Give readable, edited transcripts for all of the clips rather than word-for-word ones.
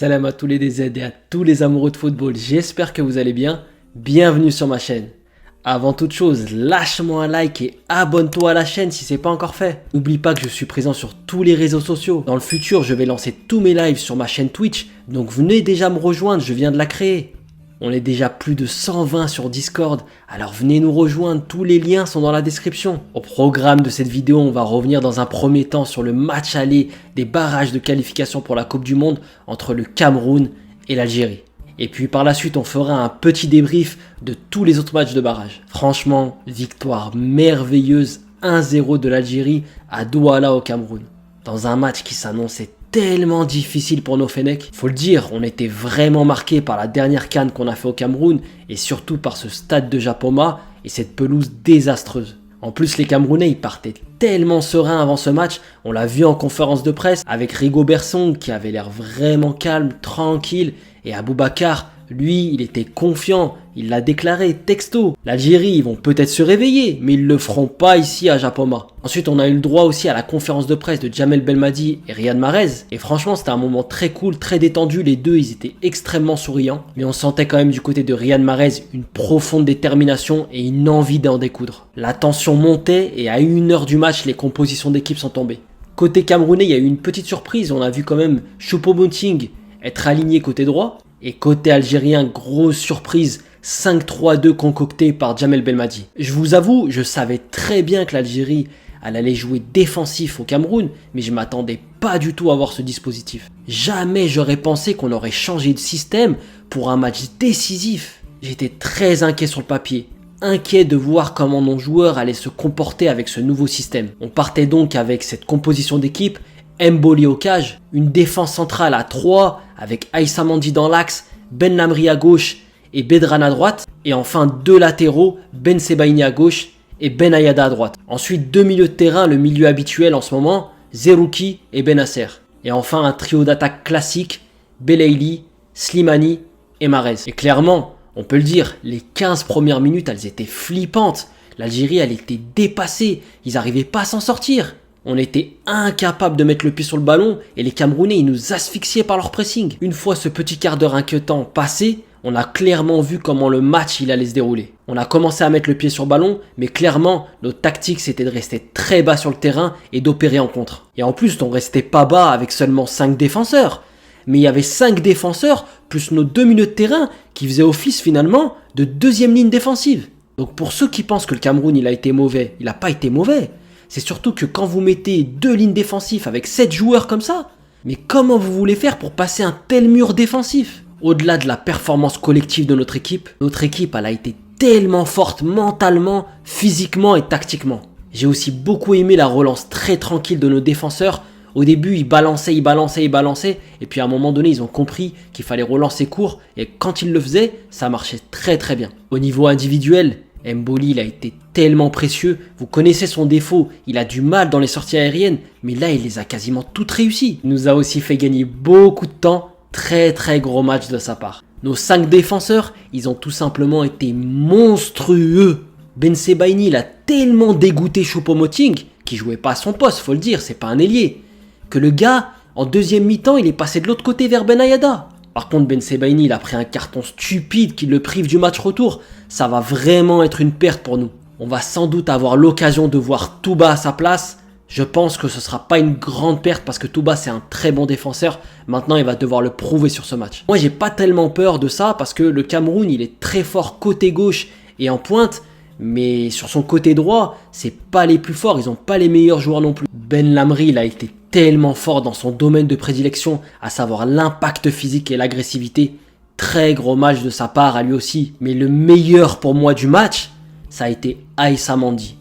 Salam à tous les DZ et à tous les amoureux de football, j'espère que vous allez bien. Bienvenue sur ma chaîne. Avant toute chose, lâche-moi un like et abonne-toi à la chaîne si ce n'est pas encore fait. N'oublie pas que je suis présent sur tous les réseaux sociaux. Dans le futur, je vais lancer tous mes lives sur ma chaîne Twitch, donc venez déjà me rejoindre, je viens de la créer. On est déjà plus de 120 sur Discord, alors venez nous rejoindre, tous les liens sont dans la description. Au programme de cette vidéo, on va revenir dans un premier temps sur le match aller des barrages de qualification pour la Coupe du Monde entre le Cameroun et l'Algérie. Et puis par la suite, on fera un petit débrief de tous les autres matchs de barrage. Franchement, victoire merveilleuse 1-0 de l'Algérie à Douala au Cameroun. Dans un match qui s'annonçait tellement difficile pour nos Fennecs. Faut le dire, on était vraiment marqué par la dernière CAN qu'on a fait au Cameroun et surtout par ce stade de Japoma et cette pelouse désastreuse. En plus, les Camerounais, ils partaient tellement sereins avant ce match. On l'a vu en conférence de presse avec Rigobert Song qui avait l'air vraiment calme, tranquille. Et Aboubacar, lui, il était confiant. Il l'a déclaré texto. L'Algérie, ils vont peut-être se réveiller, mais ils le feront pas ici à Japoma. Ensuite, on a eu le droit aussi à la conférence de presse de Djamel Belmadi et Riyad Mahrez. Et franchement, c'était un moment très cool, très détendu. Les deux, ils étaient extrêmement souriants. Mais on sentait quand même du côté de Riyad Mahrez une profonde détermination et une envie d'en découdre. La tension montait et à 1h du match, les compositions d'équipe sont tombées. Côté camerounais, il y a eu une petite surprise. On a vu quand même Choupo-Moting être aligné côté droit. Et côté algérien, grosse surprise, 5-3-2 concocté par Djamel Belmadi. Je vous avoue, je savais très bien que l'Algérie allait jouer défensif au Cameroun, mais je m'attendais pas du tout à voir ce dispositif. Jamais j'aurais pensé qu'on aurait changé de système pour un match décisif. J'étais très inquiet sur le papier. Inquiet de voir comment nos joueurs allaient se comporter avec ce nouveau système. On partait donc avec cette composition d'équipe, Mboli au cage, une défense centrale à 3 avec Aïssa Mandi dans l'axe, Ben Lamri à gauche et Bedran à droite, et enfin deux latéraux, Ben Sebaini à gauche et Ben Ayada à droite. Ensuite deux milieux de terrain, le milieu habituel en ce moment, Zerouki et Benasser. Et enfin un trio d'attaque classique, Belaïli, Slimani et Mahrez. Et clairement, on peut le dire, les 15 premières minutes, elles étaient flippantes. L'Algérie, elle était dépassée, ils n'arrivaient pas à s'en sortir. On était incapable de mettre le pied sur le ballon et les Camerounais ils nous asphyxiaient par leur pressing. Une fois ce petit quart d'heure inquiétant passé, on a clairement vu comment le match il allait se dérouler. On a commencé à mettre le pied sur le ballon, mais clairement notre tactique c'était de rester très bas sur le terrain et d'opérer en contre. Et en plus on restait pas bas avec seulement 5 défenseurs. Mais il y avait 5 défenseurs plus nos 2 milieux de terrain qui faisaient office finalement de deuxième ligne défensive. Donc pour ceux qui pensent que le Cameroun il a été mauvais, il n'a pas été mauvais. C'est surtout que quand vous mettez 2 lignes défensives avec 7 joueurs comme ça, mais comment vous voulez faire pour passer un tel mur défensif? Au-delà de la performance collective de notre équipe elle a été tellement forte mentalement, physiquement et tactiquement. J'ai aussi beaucoup aimé la relance très tranquille de nos défenseurs. Au début, ils balançaient, et puis à un moment donné, ils ont compris qu'il fallait relancer court, et quand ils le faisaient, ça marchait très très bien. Au niveau individuel, Mboli il a été tellement précieux, vous connaissez son défaut, il a du mal dans les sorties aériennes, mais là il les a quasiment toutes réussies. Il nous a aussi fait gagner beaucoup de temps, très très gros match de sa part. Nos 5 défenseurs, ils ont tout simplement été monstrueux. Ben Sebaini il a tellement dégoûté Choupo-Moting, qui jouait pas à son poste, faut le dire, c'est pas un ailier, que le gars, en deuxième mi-temps, il est passé de l'autre côté vers Ben Ayada. Par contre, Ben Sebaini, il a pris un carton stupide qui le prive du match retour. Ça va vraiment être une perte pour nous. On va sans doute avoir l'occasion de voir Touba à sa place. Je pense que ce ne sera pas une grande perte parce que Touba, c'est un très bon défenseur. Maintenant, il va devoir le prouver sur ce match. Moi, j'ai pas tellement peur de ça parce que le Cameroun, il est très fort côté gauche et en pointe. Mais sur son côté droit, c'est pas les plus forts. Ils n'ont pas les meilleurs joueurs non plus. Ben Lamri, il a été tellement fort dans son domaine de prédilection, à savoir l'impact physique et l'agressivité. Très gros match de sa part à lui aussi. Mais le meilleur pour moi du match, ça a été Aïssa Mandi.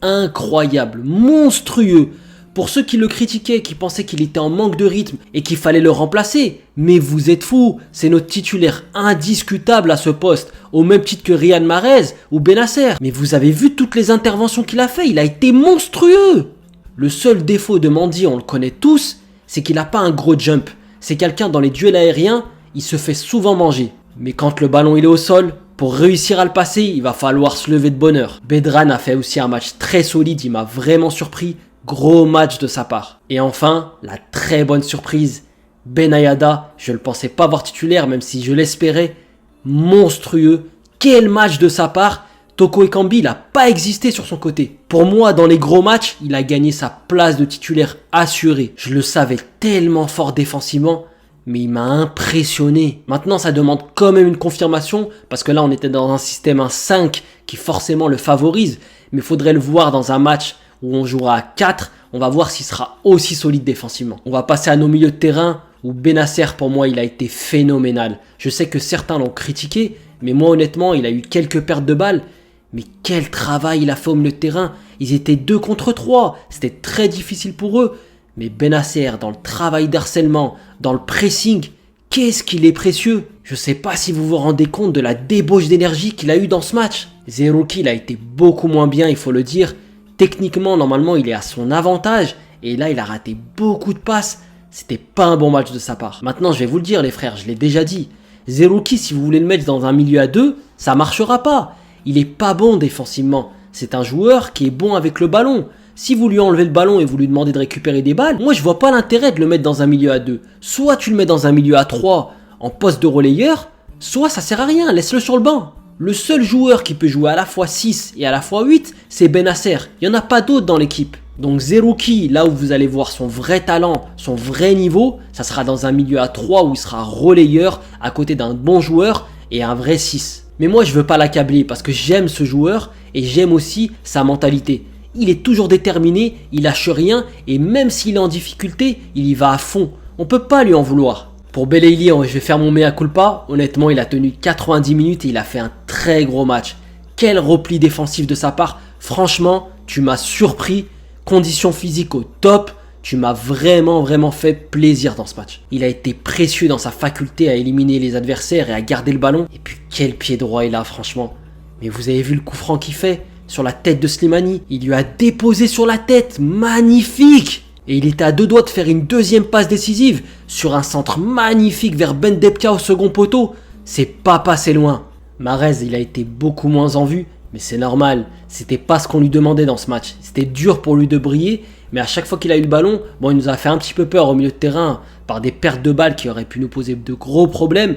Incroyable, monstrueux. Pour ceux qui le critiquaient, qui pensaient qu'il était en manque de rythme et qu'il fallait le remplacer, mais vous êtes fous, c'est notre titulaire indiscutable à ce poste, au même titre que Riyad Mahrez ou Benasser. Mais vous avez vu toutes les interventions qu'il a fait, il a été monstrueux. Le seul défaut de Mandi, on le connaît tous, c'est qu'il n'a pas un gros jump. C'est quelqu'un dans les duels aériens, il se fait souvent manger. Mais quand le ballon il est au sol, pour réussir à le passer, il va falloir se lever de bonne heure. Bedran a fait aussi un match très solide, il m'a vraiment surpris. Gros match de sa part. Et enfin, la très bonne surprise, Benayada, je ne le pensais pas voir titulaire, même si je l'espérais. Monstrueux. Quel match de sa part. Toko Ekambi, il n'a pas existé sur son côté. Pour moi, dans les gros matchs, il a gagné sa place de titulaire assurée. Je le savais tellement fort défensivement, mais il m'a impressionné. Maintenant, ça demande quand même une confirmation, parce que là, on était dans un système 1-5 qui forcément le favorise. Mais il faudrait le voir dans un match où on jouera à 4. On va voir s'il sera aussi solide défensivement. On va passer à nos milieux de terrain, où Bennacer, pour moi, il a été phénoménal. Je sais que certains l'ont critiqué, mais moi, honnêtement, il a eu quelques pertes de balles. Mais quel travail il a fait au milieu de terrain. Ils étaient 2 contre 3. C'était très difficile pour eux. Mais Bennacer, dans le travail d'harcèlement, dans le pressing, qu'est-ce qu'il est précieux. Je ne sais pas si vous vous rendez compte de la débauche d'énergie qu'il a eu dans ce match. Zerouki, il a été beaucoup moins bien, il faut le dire. Techniquement, normalement, il est à son avantage. Et là, il a raté beaucoup de passes. C'était pas un bon match de sa part. Maintenant, je vais vous le dire, les frères, je l'ai déjà dit. Zerouki, si vous voulez le mettre dans un milieu à 2, ça marchera pas. Il est pas bon défensivement. C'est un joueur qui est bon avec le ballon. Si vous lui enlevez le ballon et vous lui demandez de récupérer des balles, moi je vois pas l'intérêt de le mettre dans un milieu à 2. Soit tu le mets dans un milieu à 3 en poste de relayeur, soit ça sert à rien, laisse-le sur le banc. Le seul joueur qui peut jouer à la fois 6 et à la fois 8, c'est Bennacer. Il n'y en a pas d'autres dans l'équipe. Donc Zerouki, là où vous allez voir son vrai talent, son vrai niveau, ça sera dans un milieu à 3 où il sera relayeur à côté d'un bon joueur et un vrai 6. Mais moi je veux pas l'accabler parce que j'aime ce joueur et j'aime aussi sa mentalité. Il est toujours déterminé, il lâche rien et même s'il est en difficulté, il y va à fond. On peut pas lui en vouloir. Pour Belaïli, je vais faire mon mea culpa. Honnêtement, il a tenu 90 minutes et il a fait un très gros match. Quel repli défensif de sa part. Franchement, tu m'as surpris. Conditions physiques au top. Tu m'as vraiment fait plaisir dans ce match. Il a été précieux dans sa faculté à éliminer les adversaires et à garder le ballon. Et puis quel pied droit il a franchement. Mais vous avez vu le coup franc qu'il fait sur la tête de Slimani. Il lui a déposé sur la tête. Magnifique. Et il était à 2 doigts de faire une deuxième passe décisive sur un centre magnifique vers Ben Depka au second poteau. C'est pas passé loin. Mahrez, il a été beaucoup moins en vue. Mais c'est normal, c'était pas ce qu'on lui demandait dans ce match. C'était dur pour lui de briller, mais à chaque fois qu'il a eu le ballon, bon, il nous a fait un petit peu peur au milieu de terrain par des pertes de balles qui auraient pu nous poser de gros problèmes.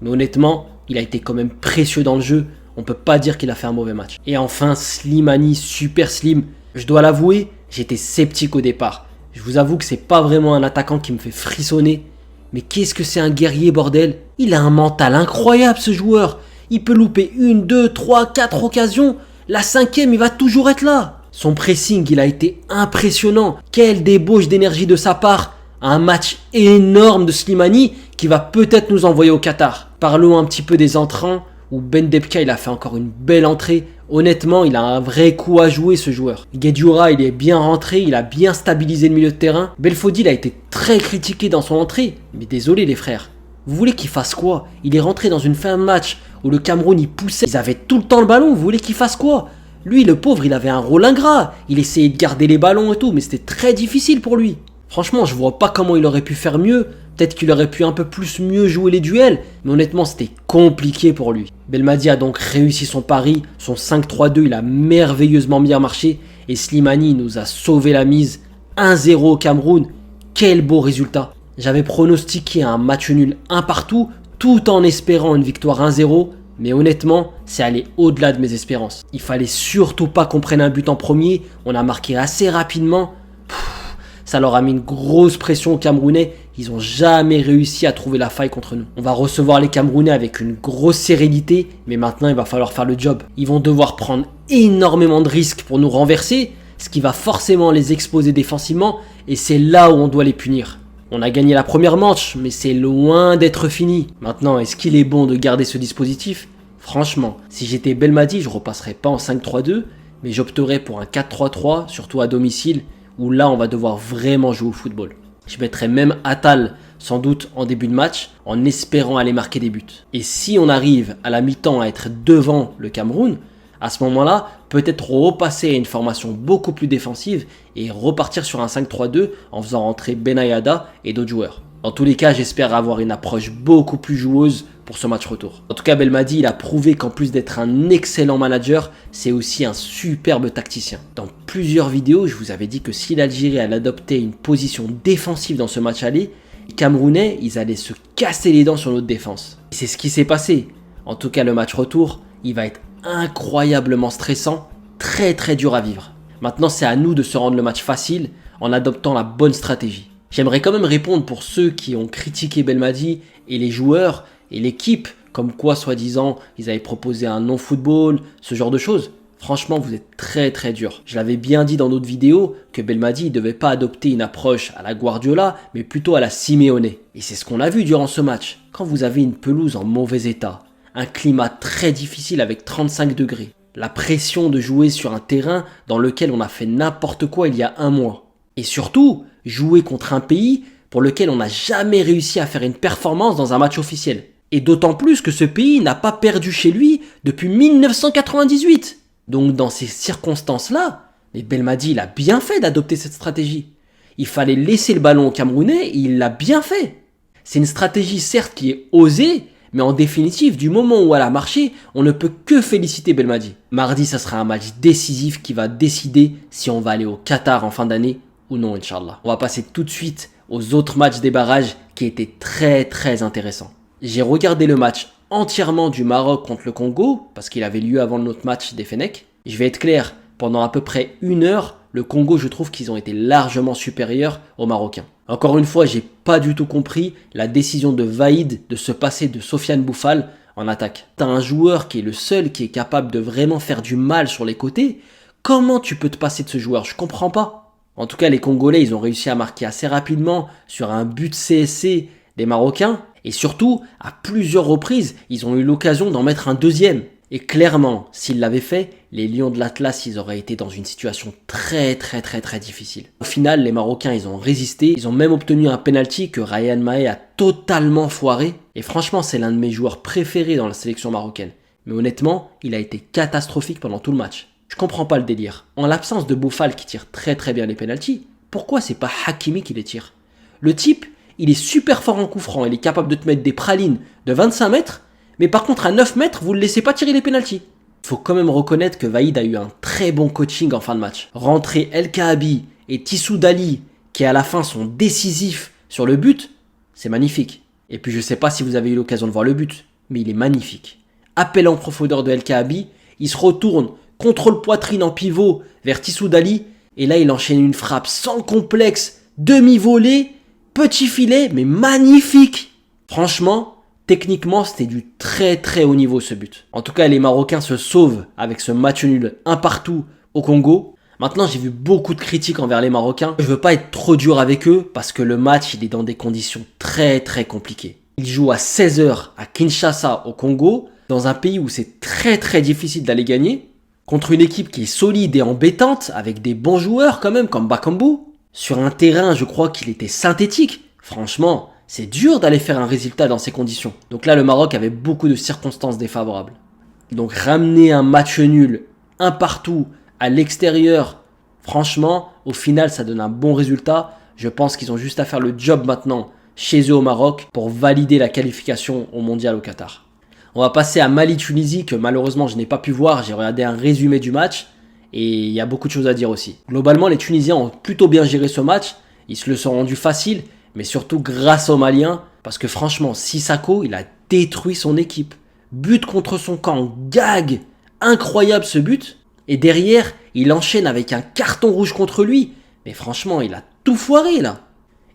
Mais honnêtement, il a été quand même précieux dans le jeu. On peut pas dire qu'il a fait un mauvais match. Et enfin, Slimani, super slim. Je dois l'avouer, j'étais sceptique au départ. Je vous avoue que c'est pas vraiment un attaquant qui me fait frissonner. Mais qu'est-ce que c'est un guerrier, bordel. Il a un mental incroyable, ce joueur. Il peut louper 1, 2, 3, 4 occasions. La 5e, il va toujours être là. Son pressing, il a été impressionnant. Quelle débauche d'énergie de sa part. Un match énorme de Slimani qui va peut-être nous envoyer au Qatar. Parlons un petit peu des entrants où Ben Depka, il a fait encore une belle entrée. Honnêtement, il a un vrai coup à jouer, ce joueur. Guedioura, il est bien rentré, il a bien stabilisé le milieu de terrain. Belfodil a été très critiqué dans son entrée. Mais désolé les frères. Vous voulez qu'il fasse quoi? Il est rentré dans une fin de match où le Cameroun il poussait, ils avaient tout le temps le ballon, vous voulez qu'il fasse quoi? Lui, le pauvre, il avait un rôle ingrat, il essayait de garder les ballons et tout, mais c'était très difficile pour lui. Franchement, je vois pas comment il aurait pu faire mieux, peut-être qu'il aurait pu un peu plus mieux jouer les duels, mais honnêtement, c'était compliqué pour lui. Belmadi a donc réussi son pari, son 5-3-2, il a merveilleusement bien marché, et Slimani nous a sauvé la mise, 1-0 au Cameroun, quel beau résultat. J'avais pronostiqué un match nul 1 partout, tout en espérant une victoire 1-0, mais honnêtement, c'est allé au-delà de mes espérances. Il fallait surtout pas qu'on prenne un but en premier, on a marqué assez rapidement. Ça leur a mis une grosse pression aux Camerounais, ils n'ont jamais réussi à trouver la faille contre nous. On va recevoir les Camerounais avec une grosse sérénité, mais maintenant il va falloir faire le job. Ils vont devoir prendre énormément de risques pour nous renverser, ce qui va forcément les exposer défensivement, et c'est là où on doit les punir. On a gagné la première manche, mais c'est loin d'être fini. Maintenant, est-ce qu'il est bon de garder ce dispositif? Franchement, si j'étais Belmadi, je repasserais pas en 5-3-2, mais j'opterais pour un 4-3-3, surtout à domicile, où là on va devoir vraiment jouer au football. Je mettrais même Attal, sans doute en début de match, en espérant aller marquer des buts. Et si on arrive à la mi-temps à être devant le Cameroun, à ce moment-là, peut-être repasser à une formation beaucoup plus défensive et repartir sur un 5-3-2 en faisant rentrer Benayada et d'autres joueurs. Dans tous les cas, j'espère avoir une approche beaucoup plus joueuse pour ce match retour. En tout cas, Belmadi, il a prouvé qu'en plus d'être un excellent manager, c'est aussi un superbe tacticien. Dans plusieurs vidéos, je vous avais dit que si l'Algérie allait adopter une position défensive dans ce match aller, Les Camerounais, ils allaient se casser les dents sur notre défense. Et c'est ce qui s'est passé. En tout cas, le match retour, il va être incroyablement stressant, très très dur à vivre. Maintenant, c'est à nous de se rendre le match facile en adoptant la bonne stratégie. J'aimerais quand même répondre pour ceux qui ont critiqué Belmadi et les joueurs et l'équipe, comme quoi, soi-disant, ils avaient proposé un non-football, ce genre de choses. Franchement, vous êtes très très dur. Je l'avais bien dit dans d'autres vidéos que Belmadi ne devait pas adopter une approche à la Guardiola, mais plutôt à la Simeone. Et c'est ce qu'on a vu durant ce match. Quand vous avez une pelouse en mauvais état, un climat très difficile avec 35 degrés, la pression de jouer sur un terrain dans lequel on a fait n'importe quoi il y a un mois, et surtout, jouer contre un pays pour lequel on n'a jamais réussi à faire une performance dans un match officiel. Et d'autant plus que ce pays n'a pas perdu chez lui depuis 1998. Donc dans ces circonstances-là, Belmadi il a bien fait d'adopter cette stratégie. Il fallait laisser le ballon au Camerounais et il l'a bien fait. C'est une stratégie certes qui est osée, mais en définitive, du moment où elle a marché, on ne peut que féliciter Belmadi. Mardi, ça sera un match décisif qui va décider si on va aller au Qatar en fin d'année ou non, Inch'Allah. On va passer tout de suite aux autres matchs des barrages qui étaient très très intéressants. J'ai regardé le match entièrement du Maroc contre le Congo, parce qu'il avait lieu avant notre match des Fennecs. Je vais être clair, pendant à peu près 1 heure, le Congo, je trouve qu'ils ont été largement supérieurs aux Marocains. Encore une fois, j'ai pas du tout compris la décision de Vaïd de se passer de Sofiane Boufal en attaque. T'as un joueur qui est le seul qui est capable de vraiment faire du mal sur les côtés. Comment tu peux te passer de ce joueur? Je comprends pas. En tout cas, les Congolais, ils ont réussi à marquer assez rapidement sur un but CSC des Marocains. Et surtout, à plusieurs reprises, ils ont eu l'occasion d'en mettre un deuxième. Et clairement, s'ils l'avaient fait, les Lions de l'Atlas, ils auraient été dans une situation très difficile. Au final, les Marocains, ils ont résisté. Ils ont même obtenu un penalty que Ryan Mahé a totalement foiré. Et franchement, c'est l'un de mes joueurs préférés dans la sélection marocaine. Mais honnêtement, il a été catastrophique pendant tout le match. Je comprends pas le délire. En l'absence de Boufal qui tire très bien les penaltys, pourquoi c'est pas Hakimi qui les tire? Le type, il est super fort en coup franc. Il est capable de te mettre des pralines de 25 mètres. Mais par contre, à 9 mètres, vous ne le laissez pas tirer les pénaltys. Il faut quand même reconnaître que Vaïd a eu un très bon coaching en fin de match. Rentrer El Kaabi et Tissou Dali, qui à la fin sont décisifs sur le but, c'est magnifique. Et puis je ne sais pas si vous avez eu l'occasion de voir le but, mais il est magnifique. Appel en profondeur de El Kaabi, il se retourne, contrôle poitrine en pivot vers Tissou Dali, et là il enchaîne une frappe sans complexe, demi-volée, petit filet, mais magnifique. Franchement, techniquement, c'était du très haut niveau ce but. En tout cas, les Marocains se sauvent avec ce match nul un partout au Congo. Maintenant, j'ai vu beaucoup de critiques envers les Marocains. Je veux pas être trop dur avec eux parce que le match, il est dans des conditions très compliquées. Ils jouent à 16h à Kinshasa au Congo, dans un pays où c'est très difficile d'aller gagner, contre une équipe qui est solide et embêtante, avec des bons joueurs quand même, comme Bakambu. Sur un terrain, je crois qu'il était synthétique. Franchement, c'est dur d'aller faire un résultat dans ces conditions. Donc là, le Maroc avait beaucoup de circonstances défavorables. Donc ramener un match nul, un partout, à l'extérieur, franchement, au final, ça donne un bon résultat. Je pense qu'ils ont juste à faire le job maintenant chez eux au Maroc pour valider la qualification au mondial au Qatar. On va passer à Mali-Tunisie que malheureusement je n'ai pas pu voir. J'ai regardé un résumé du match et il y a beaucoup de choses à dire aussi. Globalement, les Tunisiens ont plutôt bien géré ce match. Ils se le sont rendus facile, mais surtout grâce aux Maliens. Parce que franchement, Sissako, il a détruit son équipe. But contre son camp, gag. Incroyable ce but. Et derrière, il enchaîne avec un carton rouge contre lui. Mais franchement, il a tout foiré là.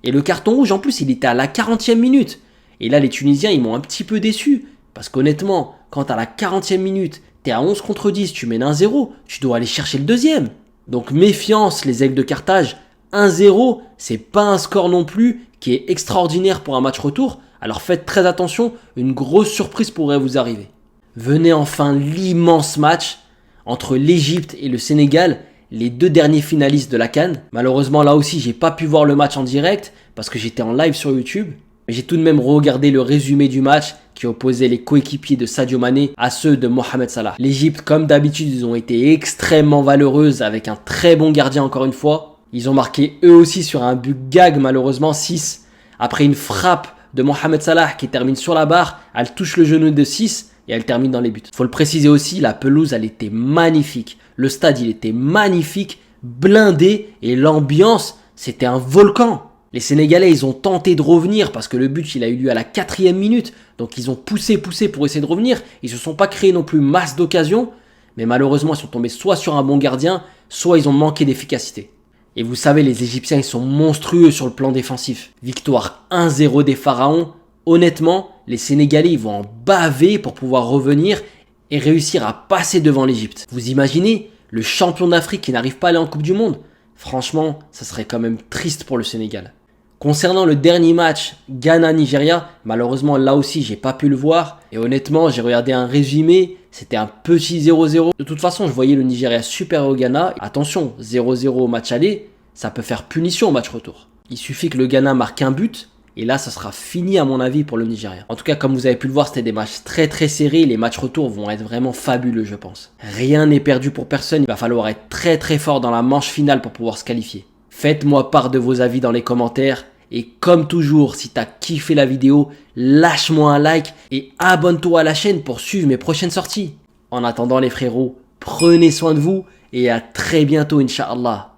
Et le carton rouge, en plus, il était à la 40e minute. Et là, les Tunisiens, ils m'ont un petit peu déçu. Parce qu'honnêtement, quand à la 40e minute, t'es à 11 contre 10, tu mènes 1-0, tu dois aller chercher le deuxième. Donc méfiance, les Aigles de Carthage. 1-0, c'est pas un score non plus qui est extraordinaire pour un match retour. Alors faites très attention, une grosse surprise pourrait vous arriver. Venez enfin l'immense match entre l'Égypte et le Sénégal, les deux derniers finalistes de la CAN. Malheureusement, là aussi, j'ai pas pu voir le match en direct parce que j'étais en live sur YouTube. Mais j'ai tout de même regardé le résumé du match qui opposait les coéquipiers de Sadio Mané à ceux de Mohamed Salah. L'Égypte, comme d'habitude, ils ont été extrêmement valeureuses avec un très bon gardien encore une fois. Ils ont marqué eux aussi sur un but gag, malheureusement 6. Après une frappe de Mohamed Salah qui termine sur la barre, elle touche le genou de 6 et elle termine dans les buts. Faut le préciser aussi, la pelouse, elle était magnifique. Le stade, il était magnifique, blindé et l'ambiance, c'était un volcan. Les Sénégalais, ils ont tenté de revenir parce que le but, il a eu lieu à la 4e minute. Donc ils ont poussé pour essayer de revenir. Ils se sont pas créés non plus masse d'occasions. Mais malheureusement, ils sont tombés soit sur un bon gardien, soit ils ont manqué d'efficacité. Et vous savez, les Égyptiens, ils sont monstrueux sur le plan défensif. Victoire 1-0 des Pharaons. Honnêtement, les Sénégalais, ils vont en baver pour pouvoir revenir et réussir à passer devant l'Égypte. Vous imaginez le champion d'Afrique qui n'arrive pas à aller en Coupe du Monde? Franchement, ça serait quand même triste pour le Sénégal. Concernant le dernier match, Ghana-Nigeria, malheureusement là aussi j'ai pas pu le voir. Et honnêtement, j'ai regardé un résumé, c'était un petit 0-0. De toute façon, je voyais le Nigeria supérieur au Ghana. Attention, 0-0 au match aller, ça peut faire punition au match retour. Il suffit que le Ghana marque un but, et là ça sera fini à mon avis pour le Nigeria. En tout cas, comme vous avez pu le voir, c'était des matchs très serrés. Les matchs retour vont être vraiment fabuleux, je pense. Rien n'est perdu pour personne, il va falloir être très fort dans la manche finale pour pouvoir se qualifier. Faites-moi part de vos avis dans les commentaires. Et comme toujours, si t'as kiffé la vidéo, lâche-moi un like et abonne-toi à la chaîne pour suivre mes prochaines sorties. En attendant les frérots, prenez soin de vous et à très bientôt, Inch'Allah.